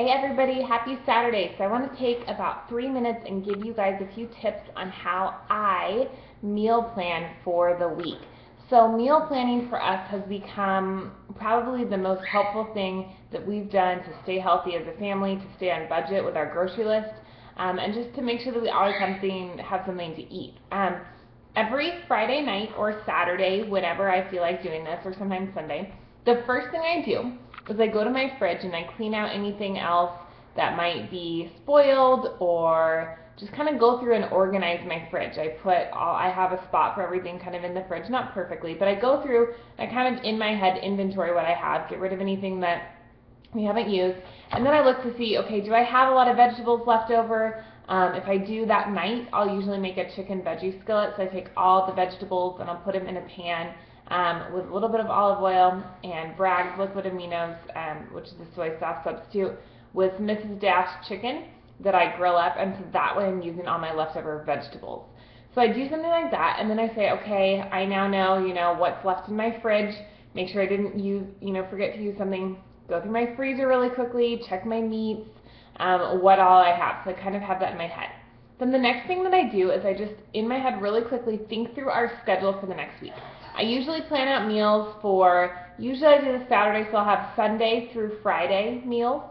Hey everybody, happy Saturday. So I want to take about 3 minutes and give you guys a few tips on how I meal plan for the week. So meal planning for us has become probably the most helpful thing that we've done to stay healthy as a family, to stay on budget with our grocery list, and just to make sure that we always have something to eat. Every Friday night or Saturday, whenever I feel like doing this, or sometimes Sunday, the first thing I do is I go to my fridge and I clean out anything else that might be spoiled, or just kind of go through and organize my fridge. I have a spot for everything kind of in the fridge, not perfectly, but I go through, I kind of in my head inventory what I have, get rid of anything that we haven't used, and then I look to see, okay, do I have a lot of vegetables left over? If I do that night, I'll usually make a chicken veggie skillet, so I take all the vegetables and I'll put them in a pan with a little bit of olive oil and Bragg's liquid aminos, which is a soy sauce substitute, with Mrs. Dash chicken that I grill up, and so that way I'm using all my leftover vegetables. So I do something like that, and then I say, okay, I now know, what's left in my fridge, make sure I didn't forget to use something, go through my freezer really quickly, check my meats, what all I have. So I kind of have that in my head. Then the next thing that I do is I just, in my head really quickly, think through our schedule for the next week. I usually plan out meals usually I do the Saturday, so I'll have Sunday through Friday meals.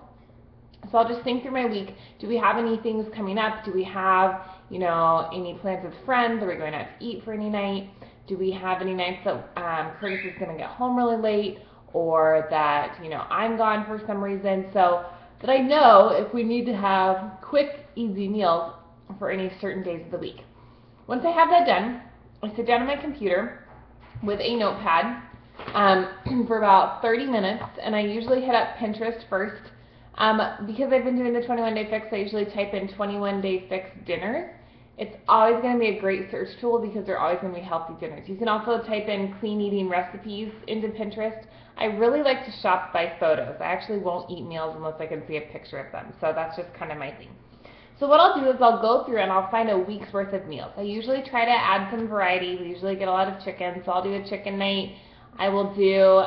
So I'll just think through my week. Do we have any things coming up? Do we have, any plans with friends? Are we going out to eat for any night? Do we have any nights that Curtis is going to get home really late, or that, I'm gone for some reason? So that I know if we need to have quick, easy meals for any certain days of the week. Once I have that done, I sit down on my computer with a notepad for about 30 minutes, and I usually hit up Pinterest first. Because I've been doing the 21 Day Fix, I usually type in 21 Day Fix dinners. It's always going to be a great search tool because they're always going to be healthy dinners. You can also type in clean eating recipes into Pinterest. I really like to shop by photos. I actually won't eat meals unless I can see a picture of them, so that's just kind of my thing. So what I'll do is I'll go through and I'll find a week's worth of meals. I usually try to add some variety. We usually get a lot of chicken, so I'll do a chicken night. I will do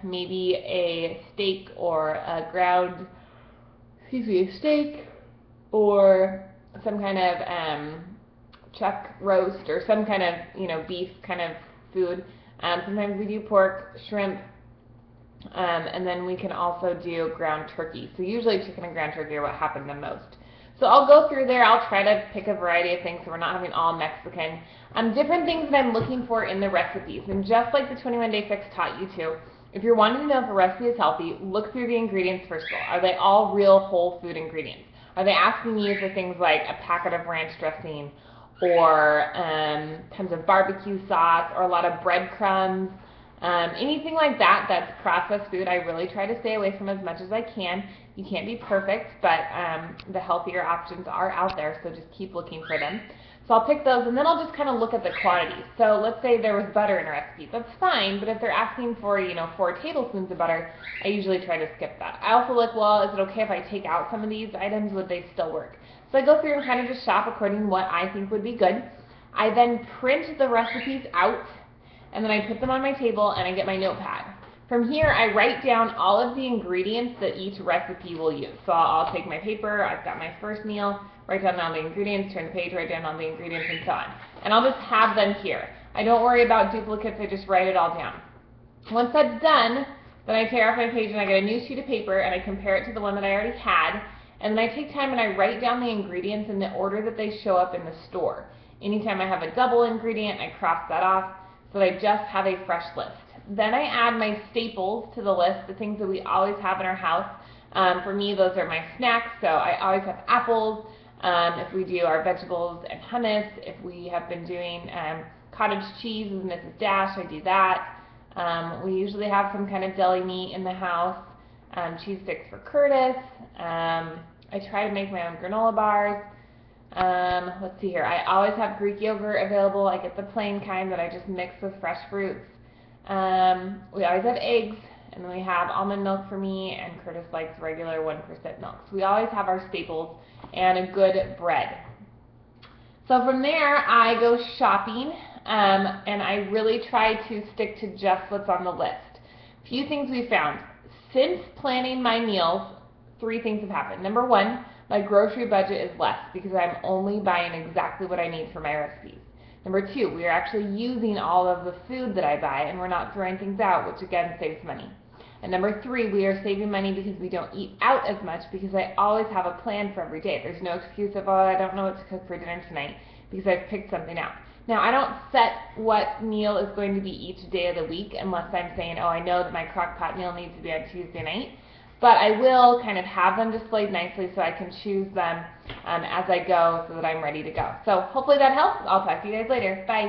maybe a steak or a steak or some kind of chuck roast or some kind of beef kind of food. Sometimes we do pork, shrimp, and then we can also do ground turkey. So usually chicken and ground turkey are what happen the most. So I'll go through there, I'll try to pick a variety of things so we're not having all Mexican. Different things that I'm looking for in the recipes. And just like the 21 Day Fix taught you to, if you're wanting to know if a recipe is healthy, look through the ingredients first of all. Are they all real whole food ingredients? Are they asking you for things like a packet of ranch dressing, or tons of barbecue sauce, or a lot of breadcrumbs? Anything like that that's processed food, I really try to stay away from as much as I can. You can't be perfect, but the healthier options are out there, so just keep looking for them. So I'll pick those, and then I'll just kind of look at the quantities. So let's say there was butter in a recipe. That's fine, but if they're asking for, 4 tablespoons of butter, I usually try to skip that. I also look, well, is it okay if I take out some of these items? Would they still work? So I go through and kind of just shop according to what I think would be good. I then print the recipes out, and then I put them on my table and I get my notepad. From here, I write down all of the ingredients that each recipe will use. So I'll take my paper, I've got my first meal, write down all the ingredients, turn the page, write down all the ingredients, and so on. And I'll just have them here. I don't worry about duplicates, I just write it all down. Once that's done, then I tear off my page and I get a new sheet of paper and I compare it to the one that I already had. And then I take time and I write down the ingredients in the order that they show up in the store. Anytime I have a double ingredient, I cross that off so that I just have a fresh list. Then I add my staples to the list, the things that we always have in our house. For me, those are my snacks, so I always have apples. If we do our vegetables and hummus, if we have been doing cottage cheese with Mrs. Dash, I do that. We usually have some kind of deli meat in the house, cheese sticks for Curtis. I try to make my own granola bars. Let's see here. I always have Greek yogurt available. I get the plain kind that I just mix with fresh fruits. We always have eggs, and then we have almond milk for me, and Curtis likes regular 1% milk. So we always have our staples and a good bread. So from there, I go shopping, and I really try to stick to just what's on the list. Few things we found. Since planning my meals three things have happened. Number one, my grocery budget is less because I'm only buying exactly what I need for my recipes. Number two, we are actually using all of the food that I buy and we're not throwing things out, which again saves money. And number three, we are saving money because we don't eat out as much because I always have a plan for every day. There's no excuse of, oh, I don't know what to cook for dinner tonight because I've picked something out. Now, I don't set what meal is going to be each day of the week unless I'm saying, oh, I know that my crock pot meal needs to be on Tuesday night. But I will kind of have them displayed nicely so I can choose them as I go so that I'm ready to go. So hopefully that helps. I'll talk to you guys later. Bye.